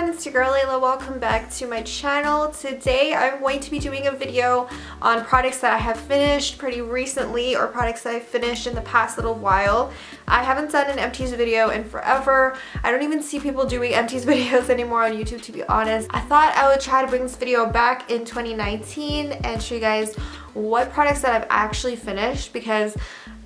everyone, it's your girl Layla. Welcome back to my channel. Today I'm going to be doing a video on products that I have finished pretty recently or products that I've finished in the past little while. I haven't done an Empties video in forever. I don't even see people doing Empties videos anymore on YouTube, to be honest. I thought I would try to bring this video back in 2019 and show you guys what products that I've actually finished, because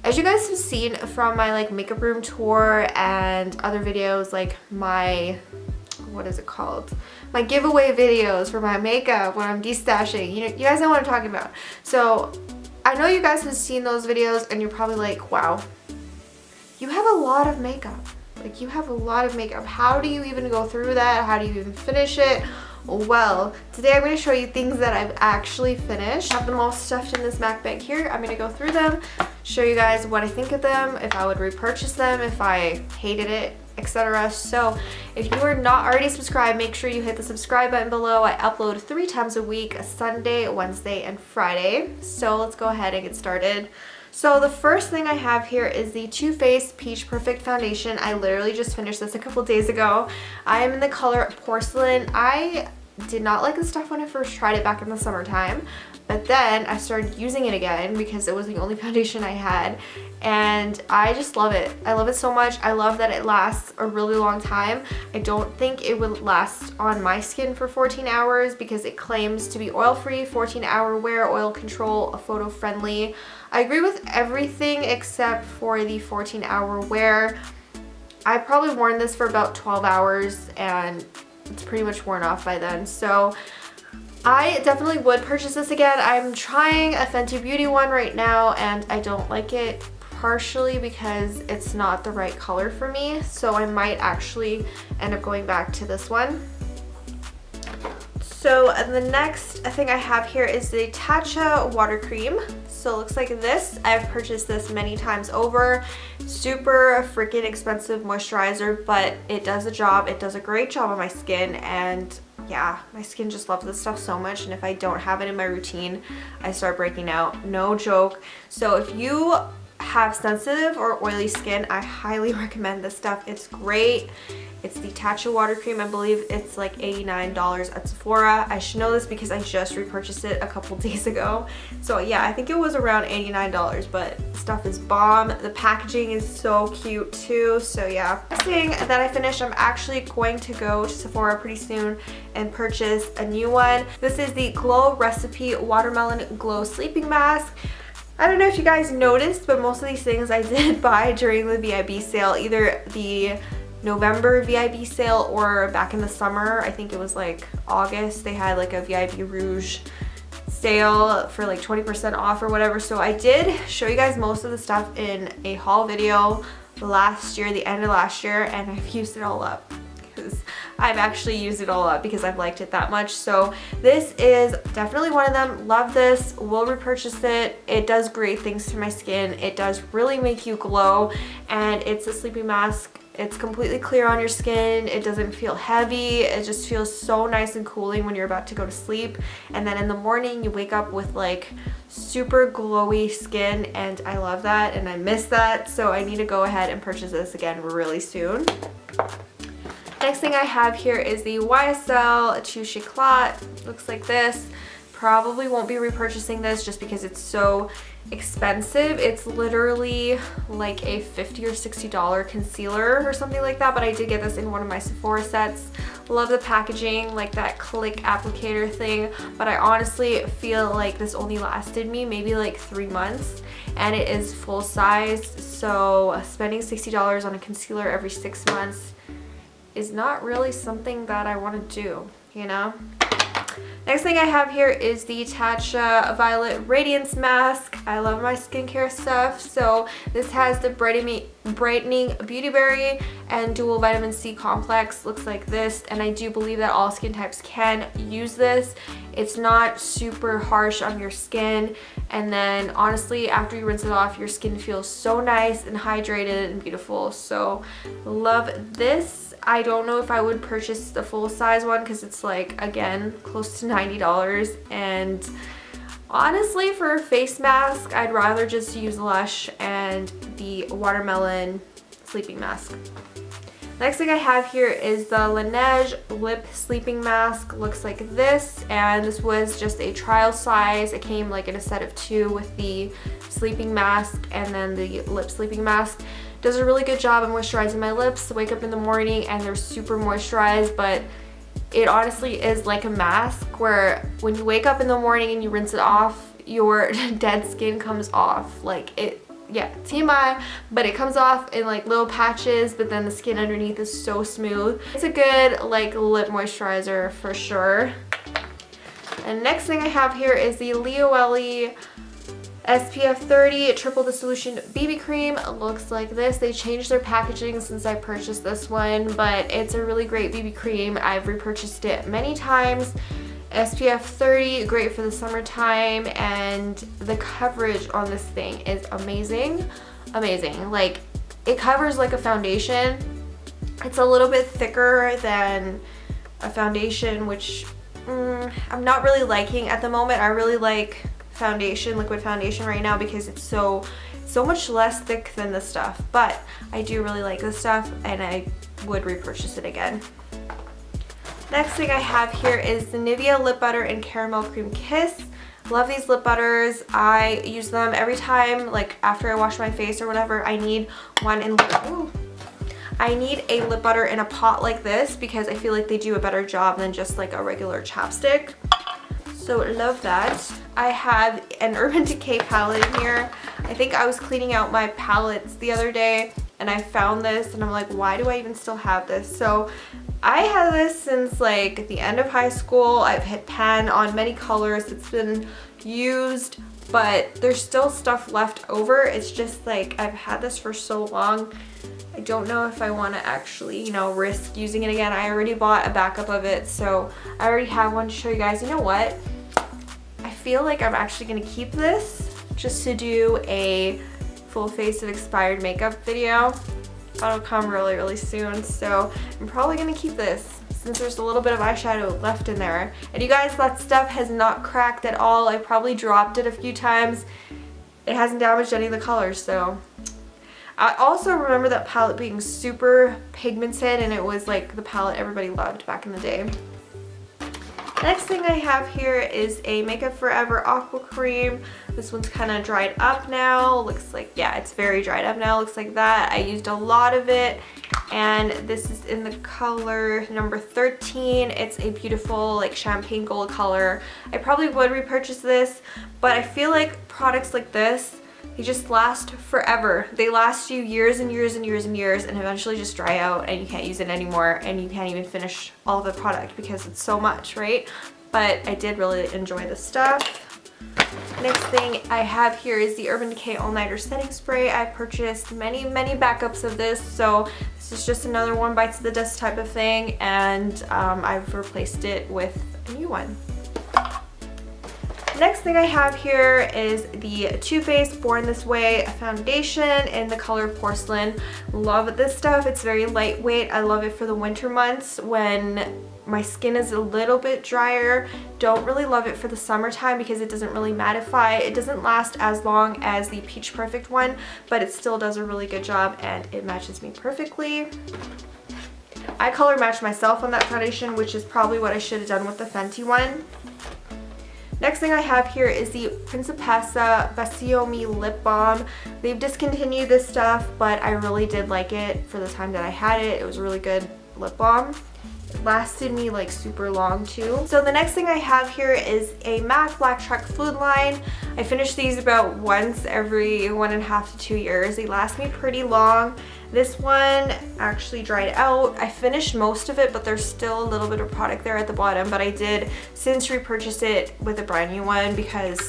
as you guys have seen from my makeup room tour and other videos, like my giveaway videos for my makeup when I'm destashing, you guys know what I'm talking about. So I know you guys have seen those videos and you're probably like, wow, you have a lot of makeup. You have a lot of makeup. How do you even go through that? How do you even finish it? Well, today I'm going to show you things that I've actually finished. I have them all stuffed in this MAC bag here. I'm going to go through them, show you guys what I think of them, if I would repurchase them, if I hated it, etc. So if you are not already subscribed, make sure you hit the subscribe button below. I upload 3 times a week, Sunday, Wednesday, and Friday. So let's go ahead and get started. So the first thing I have here is the Too Faced Peach Perfect Foundation. I literally just finished this a couple days ago. I am in the color Porcelain. I did not like this stuff when I first tried it back in the summertime, but then I started using it again because it was the only foundation I had, and I just love it. I love it so much. I love that it lasts a really long time. I don't think it would last on my skin for 14 hours because it claims to be oil-free, 14-hour wear, oil control, photo-friendly. I agree with everything except for the 14-hour wear. I probably worn this for about 12 hours and it's pretty much worn off by then. So I definitely would purchase this again. I'm trying a Fenty Beauty one right now and I don't like it, partially because it's not the right color for me. So I might actually end up going back to this one. So the next thing I have here is the Tatcha Water Cream. So it looks like this. I've purchased this many times over. Super freaking expensive moisturizer, but it does the job. It does a great job on my skin, and yeah, my skin just loves this stuff so much, and if I don't have it in my routine, I start breaking out. No joke. So if you have sensitive or oily skin, I highly recommend this stuff. It's great. It's the Tatcha Water Cream. I believe it's like $89 at Sephora. I should know this because I just repurchased it a couple days ago. So yeah, I think it was around $89, but stuff is bomb. The packaging is so cute too. So yeah. Next thing that I finished, I'm actually going to go to Sephora pretty soon and purchase a new one. This is the Glow Recipe Watermelon Glow Sleeping Mask. I don't know if you guys noticed, but most of these things I did buy during the VIB sale, either the November VIB sale or back in the summer. I think it was like August. They had like a VIB Rouge sale for like 20% off or whatever. So I did show you guys most of the stuff in a haul video last year, the end of last year, and I've used it all up. I've actually used it all up because I've liked it that much. So this is definitely one of them. Love this. Will repurchase it. It does great things to my skin. It does really make you glow, and it's a sleeping mask. It's completely clear on your skin. It doesn't feel heavy. It just feels so nice and cooling when you're about to go to sleep. And then in the morning you wake up with like super glowy skin, and I love that and I miss that. So I need to go ahead and purchase this again really soon. Next thing I have here is the YSL Touche Eclat. Looks like this. Probably won't be repurchasing this just because it's so expensive. It's literally like a $50 or $60 concealer or something like that, but I did get this in one of my Sephora sets. Love the packaging, like that click applicator thing, but I honestly feel like this only lasted me maybe like 3 months, and it is full size, so spending $60 on a concealer every 6 months is not really something that I want to do, you know? Next thing I have here is the Tatcha Violet Radiance Mask. I love my skincare stuff. So this has the Brightening Beauty Berry and Dual Vitamin C Complex. Looks like this, and I do believe that all skin types can use this. It's not super harsh on your skin, and then honestly after you rinse it off, your skin feels so nice and hydrated and beautiful. So love this. I don't know if I would purchase the full size one because it's like, again, close to $90, and honestly for a face mask I'd rather just use Lush and the Watermelon Sleeping Mask. Next thing I have here is the Laneige Lip Sleeping Mask. Looks like this, and this was just a trial size. It came like in a set of 2 with the sleeping mask and then the lip sleeping mask. Does a really good job of moisturizing my lips. Wake up in the morning and they're super moisturized, but it honestly is like a mask where when you wake up in the morning and you rinse it off, your dead skin comes off. Like it, yeah, TMI, but it comes off in like little patches, but then the skin underneath is so smooth. It's a good like lip moisturizer for sure. And next thing I have here is the Lioeli SPF 30 Triple Dissolution BB Cream. It looks like this. They changed their packaging since I purchased this one, but it's a really great BB cream. I've repurchased it many times. SPF 30, great for the summertime, and the coverage on this thing is amazing. Amazing. Like, it covers like a foundation. It's a little bit thicker than a foundation, which I'm not really liking at the moment. I really like foundation, liquid foundation right now because it's so much less thick than this stuff, but I do really like this stuff and I would repurchase it again. Next thing I have here is the Nivea Lip Butter and Caramel Cream Kiss. Love these lip butters. I use them every time, like after I wash my face or whatever. I need one in I need a lip butter in a pot like this because I feel like they do a better job than just like a regular chapstick. So love that. I have an Urban Decay palette in here. I think I was cleaning out my palettes the other day and I found this and I'm like, why do I even still have this? So I had this since like the end of high school. I've hit pan on many colors. It's been used, but there's still stuff left over. It's just like I've had this for so long. I don't know if I want to actually, you know, risk using it again. I already bought a backup of it, so I already have one to show you guys. You know what? I feel like I'm actually going to keep this just to do a full face of expired makeup video. That'll come really soon, so I'm probably going to keep this since there's a little bit of eyeshadow left in there. And you guys, that stuff has not cracked at all. I probably dropped it a few times. It hasn't damaged any of the colors, so. I also remember that palette being super pigmented and it was like the palette everybody loved back in the day. Next thing I have here is a Makeup Forever Aqua Cream. This one's kind of dried up now. Looks like, yeah, it's very dried up now. Looks like that. I used a lot of it and this is in the color number 13. It's a beautiful like champagne gold color. I probably would repurchase this, but I feel like products like this, they just last forever. They last you years and years and years and years and eventually just dry out and you can't use it anymore and you can't even finish all of the product because it's so much, right? But I did really enjoy this stuff. Next thing I have here is the Urban Decay All Nighter Setting Spray. I purchased many backups of this, so this is just another one bites the dust type of thing, and I've replaced it with a new one. Next thing I have here is the Too Faced Born This Way foundation in the color Porcelain. Love this stuff. It's very lightweight. I love it for the winter months when my skin is a little bit drier. Don't really love it for the summertime because it doesn't really mattify. It doesn't last as long as the Peach Perfect one, but it still does a really good job and it matches me perfectly. I color matched myself on that foundation, which is probably what I should have done with the Fenty one. Next thing I have here is the Principessa Bacio Me Lip Balm. They've discontinued this stuff, but I really did like it for the time that I had it. It was a really good lip balm. It lasted me like super long too. So the next thing I have here is a MAC Black Truck Fluid Line. I finish these about once every 1.5 to 2 years. They last me pretty long. This one actually dried out. I finished most of it, but there's still a little bit of product there at the bottom, but I did since repurchase it with a brand new one because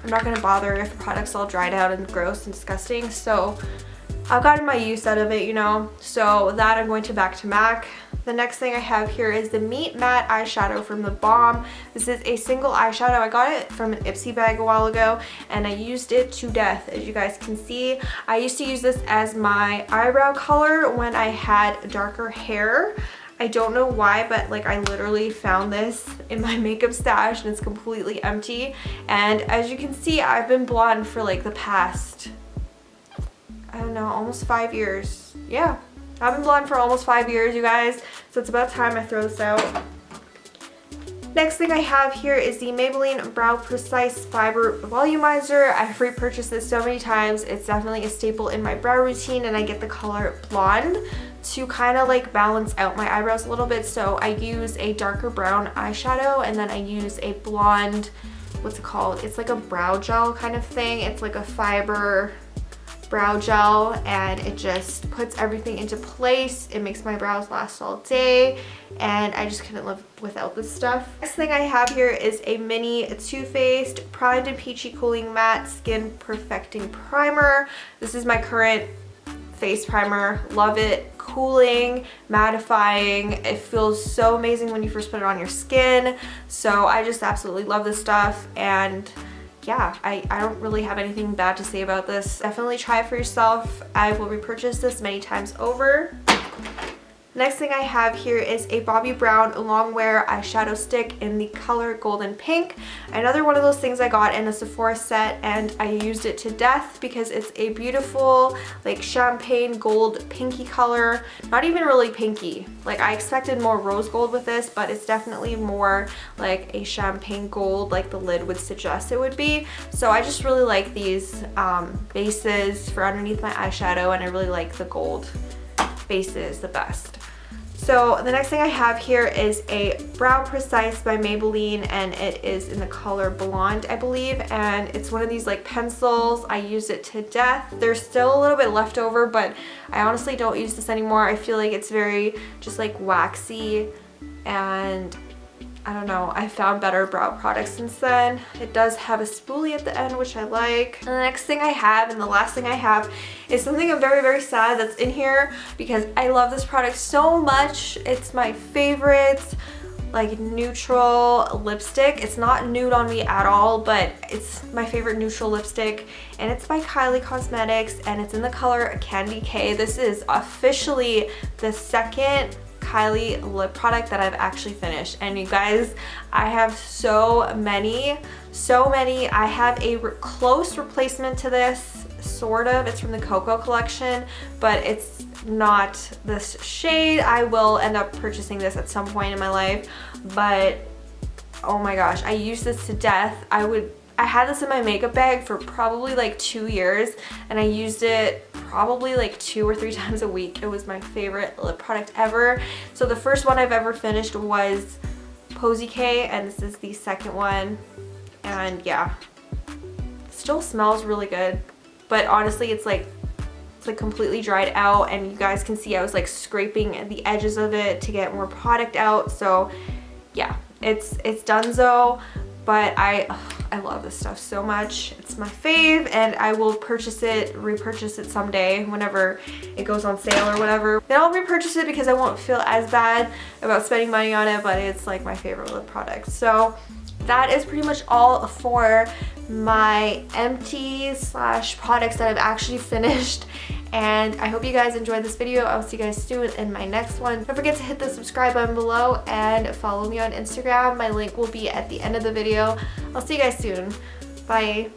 I'm not gonna bother if the product's all dried out and gross and disgusting. So I've gotten my use out of it, you know, so that I'm going to back to MAC. The next thing I have here is the Meet Matte eyeshadow from The Balm. This is a single eyeshadow. I got it from an Ipsy bag a while ago and I used it to death, as you guys can see. I used to use this as my eyebrow color when I had darker hair. I don't know why, but like I literally found this in my makeup stash and it's completely empty. And as you can see, I've been blonde for like the past, I don't know, almost 5 years. Yeah. I've been blonde for almost 5 years, you guys, so it's about time I throw this out. Next thing I have here is the Maybelline Brow Precise Fiber Volumizer. I've repurchased this so many times. It's definitely a staple in my brow routine, and I get the color blonde to kind of like balance out my eyebrows a little bit. So I use a darker brown eyeshadow, and then I use a blonde, what's it called? It's like a brow gel kind of thing. It's like a fiber brow gel, and it just puts everything into place. It makes my brows last all day, and I just couldn't live without this stuff. Next thing I have here is a mini Too Faced Primed and Peachy Cooling Matte Skin Perfecting Primer. This is my current face primer. Love it. Cooling, mattifying. It feels so amazing when you first put it on your skin. So I just absolutely love this stuff, and yeah, I don't really have anything bad to say about this. Definitely try it for yourself. I will repurchase this many times over. Next thing I have here is a Bobbi Brown Longwear eyeshadow stick in the color Golden Pink. Another one of those things I got in a Sephora set, and I used it to death because it's a beautiful like champagne gold pinky color. Not even really pinky. Like, I expected more rose gold with this, but it's definitely more like a champagne gold like the lid would suggest it would be. So I just really like these bases for underneath my eyeshadow, and I really like the gold bases the best. So the next thing I have here is a Brow Precise by Maybelline, and it is in the color Blonde, I believe, and it's one of these like pencils. I use it to death. There's still a little bit left over, but I honestly don't use this anymore. I feel like it's very just like waxy, and I don't know, I found better brow products since then. It does have a spoolie at the end, which I like. And the next thing I have, and the last thing I have, is something I'm very, very sad that's in here because I love this product so much. It's my favorite like neutral lipstick. It's not nude on me at all, but it's my favorite neutral lipstick, and it's by Kylie Cosmetics, and it's in the color Candy K. This is officially the second Kylie lip product that I've actually finished, and you guys, I have so many. I have a close replacement to this, sort of. It's from the Cocoa collection, but it's not this shade. I will end up purchasing this at some point in my life, but oh my gosh, I use this to death. I had this in my makeup bag for probably like 2 years, and I used it probably like 2 or 3 times a week. It was my favorite lip product ever. So the first one I've ever finished was Posy K, and this is the second one, and yeah, it still smells really good, but honestly it's like completely dried out, and you guys can see I was like scraping at the edges of it to get more product out. So yeah, it's donezo, but I love this stuff so much. It's my fave, and I will repurchase it someday whenever it goes on sale or whatever. Then I'll repurchase it because I won't feel as bad about spending money on it, but it's like my favorite lip product. So that is pretty much all for my empties / products that I've actually finished, and I hope you guys enjoyed this video. I'll see you guys soon in my next one. Don't forget to hit the subscribe button below and follow me on Instagram. My link will be at the end of the video. I'll see you guys soon. Bye.